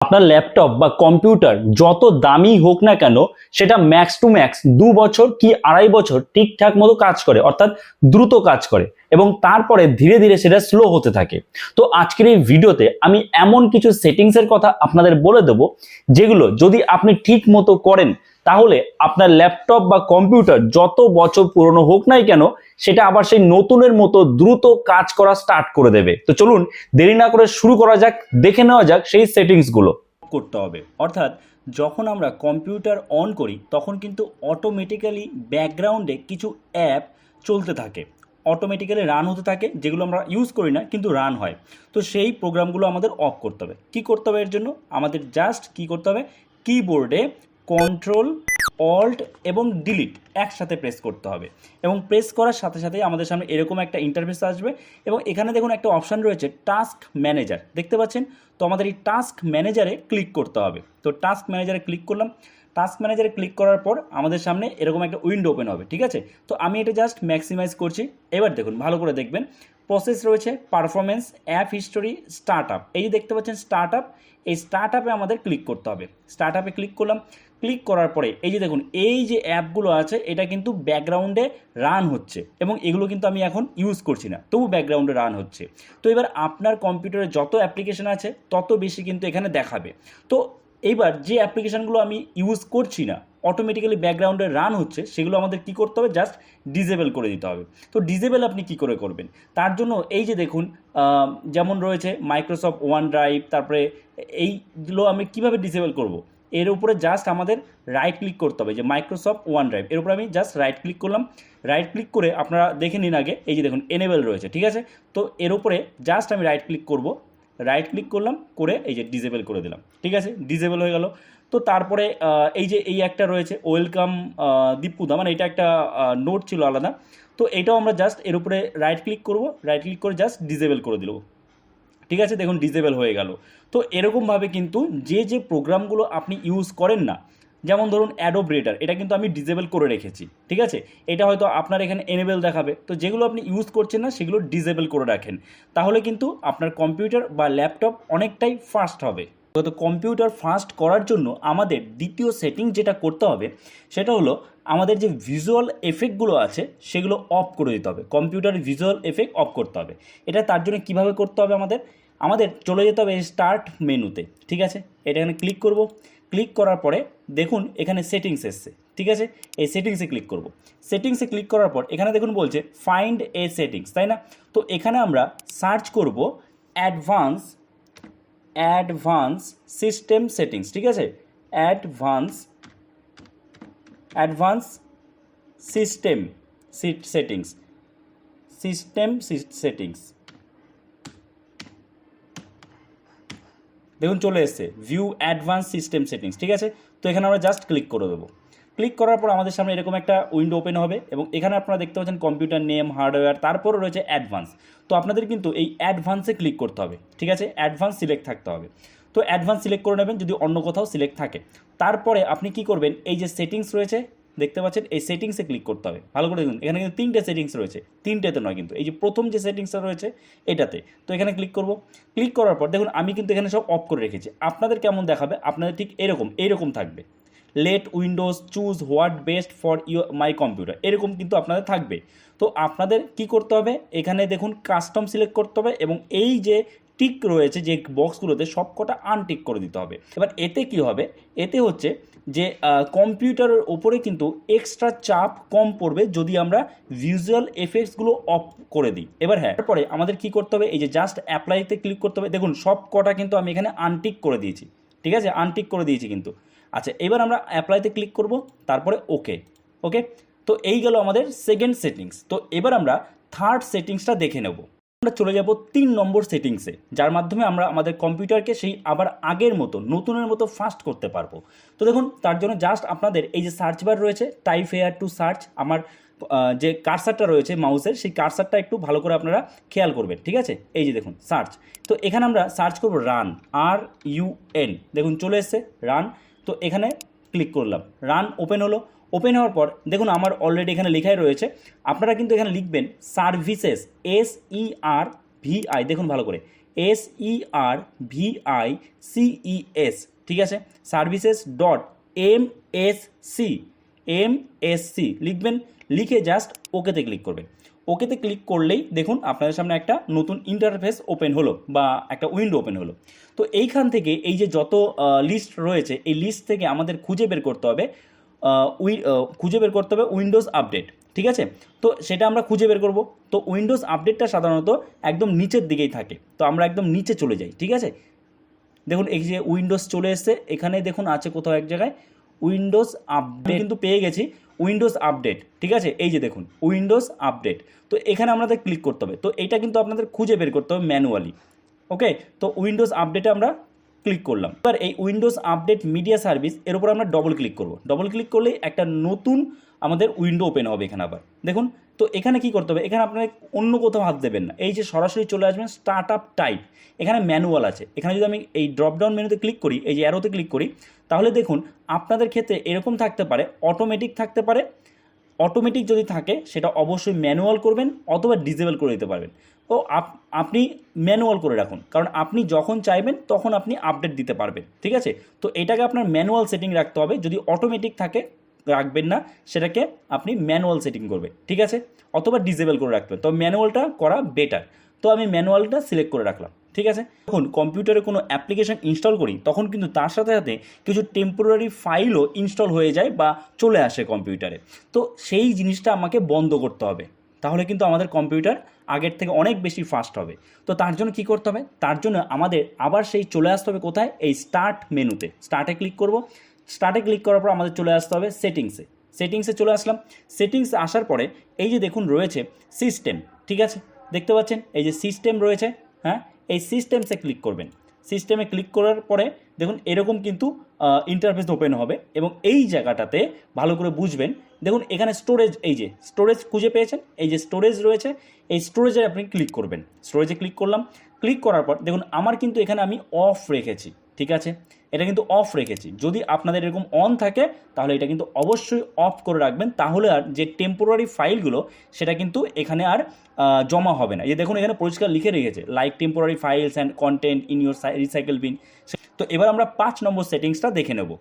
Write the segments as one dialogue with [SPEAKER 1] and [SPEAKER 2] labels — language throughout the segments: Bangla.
[SPEAKER 1] আপনার ল্যাপটপ বা কম্পিউটার যত দামি হোক না কেন, সেটা ম্যাক্স টু ম্যাক্স 2 বছর কি 2.5 বছর ঠিকঠাক মতো কাজ করে, অর্থাৎ দ্রুত কাজ করে, এবং তারপরে ধীরে ধীরে সেটা স্লো হতে থাকে। তো আজকের এই ভিডিওতে আমি এমন কিছু সেটিংসের কথা আপনাদের বলে দেবো, যেগুলো যদি আপনি ঠিক মতো করেন তাহলে আপনার ল্যাপটপ বা কম্পিউটার যত বছর পুরনো হোক নাই কেন, সেটা আবার সেই নতুনের মতো দ্রুত কাজ করা স্টার্ট করে দেবে। তো চলুন দেরি না করে শুরু করা যাক, দেখে নেওয়া যাক সেই সেটিংসগুলো করতে হবে। অর্থাৎ যখন আমরা কম্পিউটার অন করি তখন কিন্তু অটোমেটিক্যালি ব্যাকগ্রাউন্ডে কিছু অ্যাপ চলতে থাকে, অটোমেটিক্যালি রান হতে থাকে, যেগুলো আমরা ইউজ করি না কিন্তু রান হয়। তো সেই প্রোগ্রামগুলো আমাদের অফ করতে হবে। কী করতে হবে এর জন্য? আমাদের জাস্ট কী করতে হবে, কিবোর্ডে কন্ট্রোল অল্ট এবং ডিলিট একসাথে প্রেস করতে হবে, এবং প্রেস করার সাথে সাথেই আমাদের সামনে এরকম একটা ইন্টারফেস আসবে, এবং এখানে দেখুন একটা অপশান রয়েছে টাস্ক ম্যানেজার, দেখতে পাচ্ছেন? তো আমাদের এই টাস্ক ম্যানেজারে ক্লিক করতে হবে। তো টাস্ক ম্যানেজারে ক্লিক করলাম। টাস্ক ম্যানেজারে ক্লিক করার পর আমাদের সামনে এরকম একটা উইন্ডো ওপেন হবে, ঠিক আছে? তো আমি এটা জাস্ট ম্যাক্সিমাইজ করছি। এবার দেখুন, ভালো করে দেখবেন, প্রসেস রয়েছে, performance, app history, start up. এই যে দেখতে পাচ্ছেন স্টার্ট আপ, এই স্টার্ট আপে আমাদের ক্লিক করতে হবে। স্টার্ট আপে ক্লিক করলাম। ক্লিক করার পরে এই যে দেখুন, এই যে অ্যাপগুলো আছে এটা কিন্তু ব্যাকগ্রাউন্ডে রান হচ্ছে, এবং এগুলো কিন্তু আমি এখন ইউজ করছি না, তবু ব্যাকগ্রাউন্ডে রান হচ্ছে। তো এবার আপনার কম্পিউটারে যত অ্যাপ্লিকেশন আছে তত বেশি কিন্তু এখানে দেখাবে। তো এইবার যে অ্যাপ্লিকেশানগুলো আমি ইউজ করছি না, অটোমেটিক্যালি ব্যাকগ্রাউন্ডে রান হচ্ছে, সেগুলো আমাদের কি করতে হবে, জাস্ট ডিসেবল করে দিতে হবে। তো ডিসেবল আপনি কি করে করবেন? তার জন্য এই যে দেখুন, যেমন রয়েছে মাইক্রোসফট ওয়ান ড্রাইভ, তারপরে এইগুলো আমি কিভাবে ডিসেবল করব, এর উপরে জাস্ট আমাদের রাইট ক্লিক করতে হবে, যে মাইক্রোসফট ওয়ান ড্রাইভ, এর উপরে আমি জাস্ট রাইট ক্লিক করলাম। রাইট ক্লিক করে আপনারা দেখে নিন আগে, এই যে দেখুন এনেবেল রয়েছে, ঠিক আছে? তো এর উপরে জাস্ট আমি রাইট ক্লিক করব, রাইট ক্লিক করলাম, করে এই যে ডিসেবল করে দিলাম, ঠিক আছে? ডিসেবল হয়ে গেল। তো তারপরে এই যে এই একটা রয়েছে ওয়েলকাম দীপুদা, মানে এটা একটা নোট ছিল আলাদা। তো এটাও আমরা জাস্ট এর উপরে রাইট ক্লিক করব, রাইট ক্লিক করে জাস্ট ডিসেবল করে দিল, ঠিক আছে? দেখুন ডিসেবল হয়ে গেল। তো এরকমভাবে কিন্তু যে যে প্রোগ্রামগুলো আপনি ইউজ করেন না, যেমন ধরুন অ্যাডোব রিডার, এটা কিন্তু আমি ডিসেবল করে রেখেছি, ঠিক আছে? এটা হয়তো আপনার এখানে এনেবেল দেখাবে। তো যেগুলো আপনি ইউজ করছেন না সেগুলো ডিসেবল করে রাখেন, তাহলে কিন্তু আপনার কম্পিউটার বা ল্যাপটপ অনেকটাই ফাস্ট হবে। তো কম্পিউটার ফাস্ট করার জন্য আমাদের দ্বিতীয় সেটিং যেটা করতে হবে, সেটা হলো আমাদের যে ভিজুয়াল এফেক্টগুলো আছে সেগুলো অফ করে দিতে হবে। কম্পিউটারের ভিজুয়াল এফেক্ট অফ করতে হবে। এটা তার জন্য কীভাবে করতে হবে, আমাদের চলে যেতে হবে স্টার্ট মেনুতে, ঠিক আছে? এটা এখানে ক্লিক করব। ক্লিক করার পরে দেখুন এখানে সেটিংস এসছে, ঠিক আছে? এই সেটিংসে ক্লিক করব। সেটিংসে ক্লিক করার পর এখানে দেখুন বলছে ফাইন্ড এ সেটিংস, তাই না? তো এখানে আমরা সার্চ করব অ্যাডভান্স সিস্টেম সেটিংস, ঠিক আছে? অ্যাডভান্স সিস্টেম সেটিংস, দেখুন চলে এসছে ভিউ অ্যাডভান্স সিস্টেম সেটিংস, ঠিক আছে? তো এখানে আমরা জাস্ট ক্লিক করে দেবো। ক্লিক করার পর আমাদের সামনে এরকম একটা উইন্ডো ওপেন হবে, এবং এখানে আপনারা দেখতে পাচ্ছেন কম্পিউটার নেম, হার্ডওয়্যার, তারপরে রয়েছে অ্যাডভান্স। তো আপনাদের কিন্তু এই অ্যাডভান্সে ক্লিক করতে হবে, ঠিক আছে? অ্যাডভান্স সিলেক্ট থাকতে হবে। তো অ্যাডভান্স সিলেক্ট করে নেবেন যদি অন্য কোথাও সিলেক্ট থাকে। তারপরে আপনি কি করবেন, এই যে সেটিংস রয়েছে দেখতে পাচ্ছেন, এই সেটিংসে ক্লিক করতে হবে। ভালো করে দেখুন, এখানে কিন্তু 3টে সেটিংস রয়েছে, 3টেতে নয় কিন্তু, এই যে প্রথম যে সেটিংসটা রয়েছে এটাতে। তো এখানে ক্লিক করব। ক্লিক করার পর দেখুন আমি কিন্তু এখানে সব অফ করে রেখেছি। আপনাদের কেমন দেখাবে? আপনাদের ঠিক এইরকম থাকবে, let Windows choose what best for my computer, এরকম কিন্তু আপনাদের থাকবে। তো আপনাদের কি করতে হবে, এখানে দেখুন কাস্টম সিলেক্ট করতে হবে, এবং এই যে টিক রয়েছে যে বক্সগুলোতে সবকটা আনটিক করে দিতে হবে। এবার এতে কি হবে, এতে হচ্ছে যে কম্পিউটারের ওপরে কিন্তু এক্সট্রা চাপ কম পড়বে যদি আমরা ভিজুয়াল এফেক্টসগুলো অফ করে দিই। এবার হ্যাঁ, তারপরে আমাদের কি করতে হবে, এই যে জাস্ট অ্যাপ্লাইতে ক্লিক করতে হবে। দেখুন সব কটা কিন্তু আমি এখানে আনটিক করে দিয়েছি, ঠিক আছে? আনটিক করে দিয়েছি কিন্তু। আচ্ছা, এবার আমরা অ্যাপ্লাইতে ক্লিক করব, তারপরে ওকে। তো এই গেল আমাদের সেকেন্ড সেটিংস। তো এবার আমরা থার্ড সেটিংসটা দেখে নেব। আমরা চলে যাব 3 নম্বর সেটিংসে, যার মাধ্যমে আমরা আমাদের কম্পিউটারকে সেই আবার আগের মতো নতুনের মতো ফাস্ট করতে পারবো। তো দেখুন তার জন্য জাস্ট আপনাদের এই যে সার্চ বার রয়েছে, টাইপ হেয়ার টু সার্চ, আমার যে কার্সারটা রয়েছে মাউসের, সেই কার্সারটা একটু ভালো করে আপনারা খেয়াল করবেন, ঠিক আছে? এই যে দেখুন সার্চ, তো এখানে আমরা সার্চ করব রান, RUN, দেখুন চলে এসছে রান। তো এখানে ক্লিক করলাম, রান ওপেন হলো। ওপেন হওয়ার পর দেখুন আমার অলরেডি এখানে লেখাই রয়েছে, আপনারা কিন্তু এখানে লিখবেন সার্ভিসেস, SERVI, দেখুন ভালো করে SERVICES, ঠিক আছে, services.MSC লিখবেন, লিখে জাস্ট ওকেতে ক্লিক করবেন। ওকেতে ক্লিক করলেই দেখুন আপনাদের সামনে একটা নতুন ইন্টারফেস ওপেন হলো বা একটা উইন্ডো ওপেন হলো। তো এইখান থেকে এই যে যত লিস্ট রয়েছে এই লিস্ট থেকে আমাদের খুঁজে বের করতে হবে উইন্ডোজ আপডেট, ঠিক আছে। তো সেটা আমরা খুঁজে বের করব। তো উইন্ডোজ আপডেটটা সাধারণত একদম নিচের দিকেই থাকে, তো আমরা একদম নিচে চলে যাই, ঠিক আছে। দেখুন এই যে উইন্ডোজ চলে এসছে, এখানে দেখুন আছে কোথাও এক জায়গায় উইন্ডোজ আপডেট, কিন্তু পেয়ে গেছি উইন্ডোজ আপডেট, ঠিক আছে। এই যে দেখুন উইন্ডোজ আপডেট, তো এখানে আমাদের ক্লিক করতে হবে। তো এটা কিন্তু আপনাদের খুঁজে বের করতে হবে ম্যানুয়ালি, ওকে। তো উইন্ডোজ আপডেটে আমরা ক্লিক করলাম। এবার এই উইন্ডোজ আপডেট মিডিয়া সার্ভিস এর উপর আমরা ডবল ক্লিক করব। ডবল ক্লিক করলেই একটা নতুন আমাদের উইন্ডো ওপেন হবে এখানে আবার দেখুন। তো এখানে কি করতে হবে, এখানে আপনারা অন্য কোথাও হাত দেবেন না, এই যে সরাসরি চলে আসবেন স্টার্ট আপ টাইপ, এখানে ম্যানুয়াল আছে। এখানে যদি আমি এই ড্রপডাউন মেনুতে ক্লিক করি, এই যে অ্যারোতে ক্লিক করি, তাহলে দেখুন আপনাদের ক্ষেত্রে এরকম থাকতে পারে, অটোমেটিক থাকতে পারে। অটোমেটিক যদি থাকে সেটা অবশ্যই ম্যানুয়াল করবেন অথবা ডিসেবল করে দিতে পারবেন। তো আপনি ম্যানুয়াল করে রাখুন, কারণ আপনি যখন চাইবেন তখন আপনি আপডেট দিতে পারবেন, ঠিক আছে। তো এটাকে আপনার ম্যানুয়াল সেটিং রাখতে হবে, যদি অটোমেটিক থাকে রাখবেন না, সেটাকে আপনি ম্যানুয়াল সেটিং করবে, ঠিক আছে, অথবা ডিসেবল করে রাখবেন। তো ম্যানুয়ালটা করা বেটার, তো আমি ম্যানুয়ালটা সিলেক্ট করে রাখলাম, ঠিক আছে। যখন কম্পিউটারে কোনো অ্যাপ্লিকেশন ইনস্টল করি তখন কিন্তু তার সাথে সাথে কিছু টেম্পোরারি ফাইলও ইনস্টল হয়ে যায় বা চলে আসে কম্পিউটারে। তো সেই জিনিসটা আমাকে বন্ধ করতে হবে, তাহলে কিন্তু আমাদের কম্পিউটার আগের থেকে অনেক বেশি ফাস্ট হবে। তো তার জন্য কি করতে হবে, তার জন্য আমাদের আবার সেই চলে আসতে হবে কোথায়, এই স্টার্ট মেনুতে। স্টার্টে ক্লিক করব। স্টার্টে ক্লিক করার পর আমাদের চলে আসতে হবে সেটিংসে। সেটিংসে চলে আসলাম। সেটিংসে আসার পরে এই যে দেখুন রয়েছে সিস্টেম, ঠিক আছে, দেখতে পাচ্ছেন এই যে সিস্টেম রয়েছে, হ্যাঁ, এই সিস্টেমসে ক্লিক করবেন। সিস্টেমে ক্লিক করার পরে দেখুন এরকম কিন্তু ইন্টারফেস ওপেন হবে, এবং এই জায়গাটাতে ভালো করে বুঝবেন, দেখুন এখানে স্টোরেজ, এই যে স্টোরেজ খুঁজে পেয়েছেন, এই যে স্টোরেজ রয়েছে, এই স্টোরেজে আপনি ক্লিক করবেন। স্টোরেজে ক্লিক করলাম। ক্লিক করার পর দেখুন আমার কিন্তু এখানে আমি অফ রেখেছি, ঠিক আছে, এটা কিন্তু অফ রেখেছি। যদি আপনাদের এরকম অন থাকে তাহলে এটা কিন্তু অবশ্যই অফ করে রাখবেন, তাহলে আর যে টেম্পোরারি ফাইলগুলো সেটা কিন্তু এখানে আর জমা হবে না। এই দেখুন এখানে পরিষ্কার লিখে রেখেছে like temporary files and content in your recycle bin. তো এবার আমরা 5 নম্বর সেটিংসটা দেখে নেব।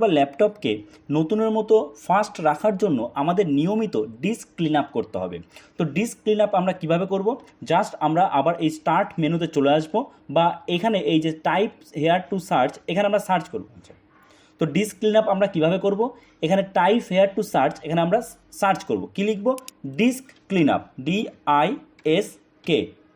[SPEAKER 1] বা ল্যাপটপকে নতুনের মতো ফাস্ট রাখার জন্য আমাদের নিয়মিত ডিস্ক ক্লিন আপ করতে হবে। তো ডিস্ক ক্লিন আপ আমরা কীভাবে করব, জাস্ট আমরা আবার এই স্টার্ট মেনুতে চলে আসব, বা এখানে এই যে টাইপ হেয়ার টু সার্চ, এখানে আমরা সার্চ করব। তো ডিস্ক ক্লিন আপ আমরা কীভাবে করব, এখানে টাইপ হেয়ার টু সার্চ, এখানে আমরা সার্চ করব, কী লিখব, disk clean up, DISK,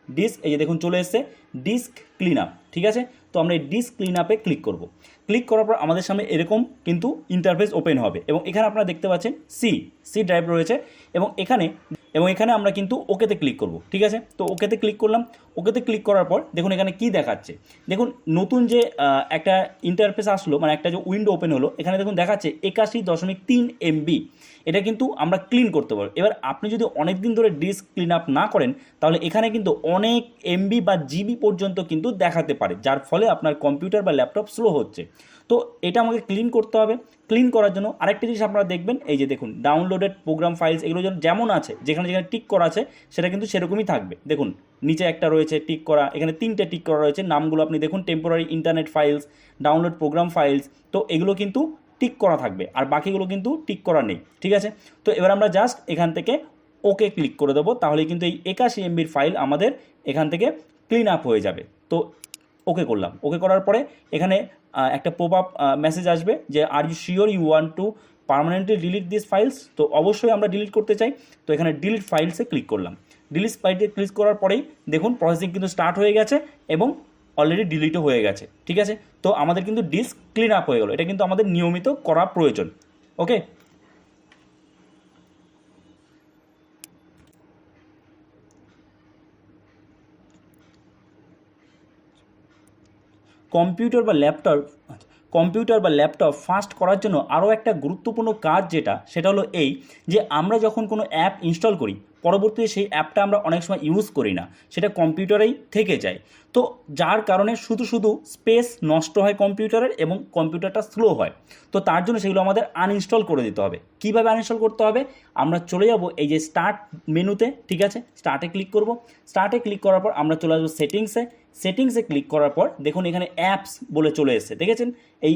[SPEAKER 1] disk, এই যে দেখুন চলে এসছে ডিস্ক ক্লিন আপ, ঠিক আছে। তো আমরা এই ডিস্ক ক্লিন আপে ক্লিক করব। ক্লিক করার পর আমাদের সামনে এরকম কিন্তু ইন্টারফেস ওপেন হবে, এবং এখানে আপনারা দেখতে পাচ্ছেন সি ড্রাইভ রয়েছে, এবং এখানে আমরা কিন্তু ওকেতে ক্লিক করব, ঠিক আছে। তো ওকেতে ক্লিক করলাম। ওকেতে ক্লিক করার পর দেখুন এখানে কি দেখাচ্ছে, দেখুন নতুন যে একটা ইন্টারফেস আসলো, মানে একটা যে উইন্ডো ওপেন হলো, এখানে দেখুন দেখাচ্ছে 81.3 MB। এটা কিন্তু আমরা ক্লিন করতে পারবো। এবার আপনি যদি অনেক দিন ধরে ডিস্ক ক্লিন আপ না করেন তাহলে এখানে কিন্তু অনেক MB বা GB পর্যন্ত কিন্তু দেখাতে পারে, যার ফলে আপনার কম্পিউটার বা ল্যাপটপ স্লো হচ্ছে। তো এটা আমাকে ক্লিন করতে হবে। ক্লিন করার জন্য আরেকটা জিনিস আপনারা দেখবেন, এই যে দেখুন ডাউনলোডেড প্রোগ্রাম ফাইলস, এগুলো যেমন আছে, যেখানে যেখানে টিক করা আছে সেটা কিন্তু সেরকমই থাকবে। দেখুন নিচে একটা রয়েছে টিক করা, এখানে 3টে টিক করা রয়েছে, নামগুলো আপনি দেখুন, temporary internet files, download program files, তো এগুলো কিন্তু টিক করা থাকবে, আর বাকিগুলো কিন্তু টিক করা নেই, ঠিক আছে। তো এবার আমরা জাস্ট এখান থেকে ওকে ক্লিক করে দেবো, তাহলে কিন্তু এই 81 MBর ফাইল আমাদের এখান থেকে ক্লিন আপ হয়ে যাবে। তো ওকে করলাম। ওকে করার পরে এখানে একটা পপ আপ মেসেজ আসবে যে are you sure you want to permanently delete this files. তো অবশ্যই আমরা ডিলিট করতে চাই, তো এখানে ডিলিট ফাইলসে ক্লিক করলাম। ডিলিট ফাইলসে ক্লিক করার পরেই দেখুন প্রসেসিং কিন্তু স্টার্ট হয়ে গেছে এবং অলরেডি ডিলিটও হয়ে গেছে, ঠিক আছে। তো আমাদের কিন্তু ডিস্ক ক্লিন আপ হয়ে গেল, এটা কিন্তু আমাদের নিয়মিত করা প্রয়োজন, ওকে। কম্পিউটার বা ল্যাপটপ ফাস্ট করার জন্য আরও একটা গুরুত্বপূর্ণ কাজ সেটা হলো এই যে আমরা যখন কোনো অ্যাপ ইনস্টল করি পরবর্তীতে সেই অ্যাপটা আমরা অনেক সময় ইউজ করি না, সেটা কম্পিউটারেই থেকে যায়। তো যার কারণে শুধু শুধু স্পেস নষ্ট হয় কম্পিউটারের এবং কম্পিউটারটা স্লো হয়। তো তার জন্য সেগুলো আমাদের আনইনস্টল করে দিতে হবে। কীভাবে আনইনস্টল করতে হবে, আমরা চলে যাব এই যে স্টার্ট মেনুতে, ঠিক আছে, স্টার্টে ক্লিক করব। স্টার্টে ক্লিক করার পর আমরা চলে আসবো সেটিংসে ক্লিক করার পর দেখুন এখানে অ্যাপস বলে চলে এসেছে, দেখেছেন এই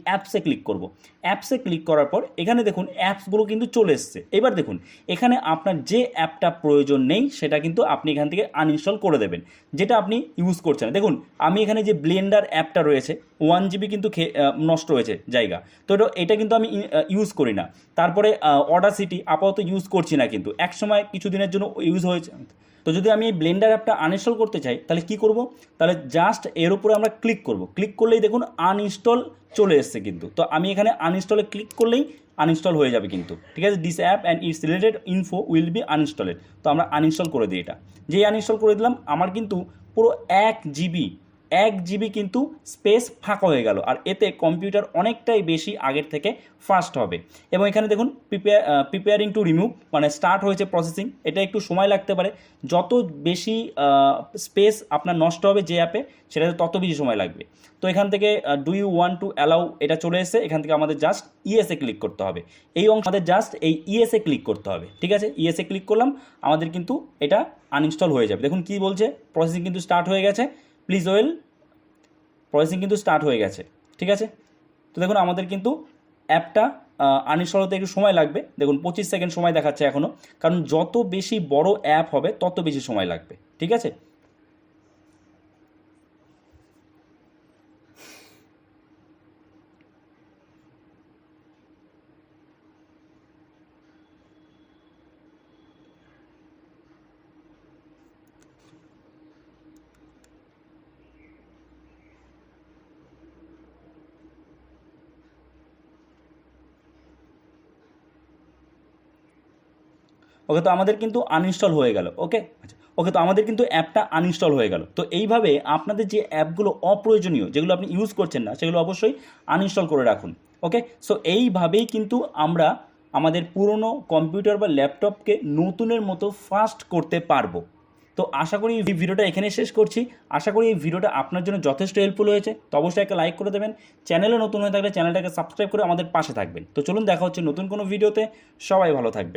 [SPEAKER 1] অ্যাপসে ক্লিক করব। অ্যাপসে ক্লিক করার পর এখানে দেখুন অ্যাপসগুলো কিন্তু চলে এসছে। এবার দেখুন এখানে আপনার যে অ্যাপটা প্রয়োজন নেই সেটা কিন্তু আপনি এখান থেকে আনইনস্টল করে দেবেন, যেটা আপনি ইউজ করছেন। দেখুন আমি এখানে যে ব্লেন্ডার অ্যাপটা রয়েছে 1 GB কিন্তু নষ্ট হয়েছে জায়গা, তো এটা কিন্তু আমি ইউজ করি না। তারপরে অডাসিটি আপাতত ইউজ করছি না, কিন্তু এক সময় কিছুদিনের জন্য ইউজ হয়েছে। তো যদি আমি এই ব্লেন্ডার অ্যাপটা আনইনস্টল করতে চাই তাহলে কি করব, তাহলে জাস্ট এর উপরে আমরা ক্লিক করব। ক্লিক করলেই দেখুন আনইনস্টল চলে এসছে কিন্তু। তো আমি এখানে আনইনস্টলে ক্লিক করলেই আনইনস্টল হয়ে যাবে কিন্তু, ঠিক আছে। This app and it's related info will be uninstalled. তো আমরা আনইনস্টল করে দিই এটা। যেই আনইনস্টল করে দিলাম আমার কিন্তু পুরো 1 GB কিন্তু স্পেস ফাঁকা হয়ে গেল, আর এতে কম্পিউটার অনেকটাই বেশি আগের থেকে ফাস্ট হবে। এবং এখানে দেখুন প্রিপেয়ারিং টু রিমুভ, মানে স্টার্ট হয়েছে প্রসেসিং। এটা একটু সময় লাগতে পারে, যত বেশি স্পেস আপনার নষ্ট হবে যে অ্যাপে সেটাতে তত বেশি সময় লাগবে। তো এখান থেকে do you want to allow এটা চলে এসে, এখান থেকে আমাদের জাস্ট ইএসএ ক্লিক করতে হবে। এই অংশ আমাদের জাস্ট এই ইএসএ ক্লিক করতে হবে, ঠিক আছে। ইএসএ ক্লিক করলাম, আমাদের কিন্তু এটা আনইনস্টল হয়ে যাবে। দেখুন কি বলছে, প্রসেসিং কিন্তু স্টার্ট হয়ে গেছে, প্লিজ ওয়েল, প্রসেসিং কিন্তু স্টার্ট হয়ে গেছে, ঠিক আছে। তো দেখুন আমাদের কিন্তু অ্যাপটা আনইনস্টল হতে একটু সময় লাগবে। দেখুন 25 সেকেন্ড সময় দেখাচ্ছে এখনও, কারণ যত বেশি বড় অ্যাপ হবে তত বেশি সময় লাগবে, ঠিক আছে। ওকে, তো আমাদের কিন্তু আনইনস্টল হয়ে গেল। ওকে আচ্ছা, ওকে, তো আমাদের কিন্তু অ্যাপটা আনইনস্টল হয়ে গেল। তো এইভাবে আপনাদের যে অ্যাপগুলো অপ্রয়োজনীয়, যেগুলো আপনি ইউজ করছেন না, সেগুলো অবশ্যই আনইনস্টল করে রাখুন। ওকে, সো এইভাবেই কিন্তু আমরা আমাদের পুরনো কম্পিউটার বা ল্যাপটপকে নতুনের মতো ফাস্ট করতে পারবো। তো আশা করি এই ভিডিওটা এখানে শেষ করছি। আশা করি এই ভিডিওটা আপনার জন্য যথেষ্ট হেল্পফুল হয়েছে। তো অবশ্যই একটা লাইক করে দেবেন। চ্যানেলে নতুন হয়ে থাকলে চ্যানেলটাকে সাবস্ক্রাইব করে আমাদের পাশে থাকবেন। তো চলুন দেখা হচ্ছে নতুন কোনো ভিডিওতে। সবাই ভালো থাকবেন।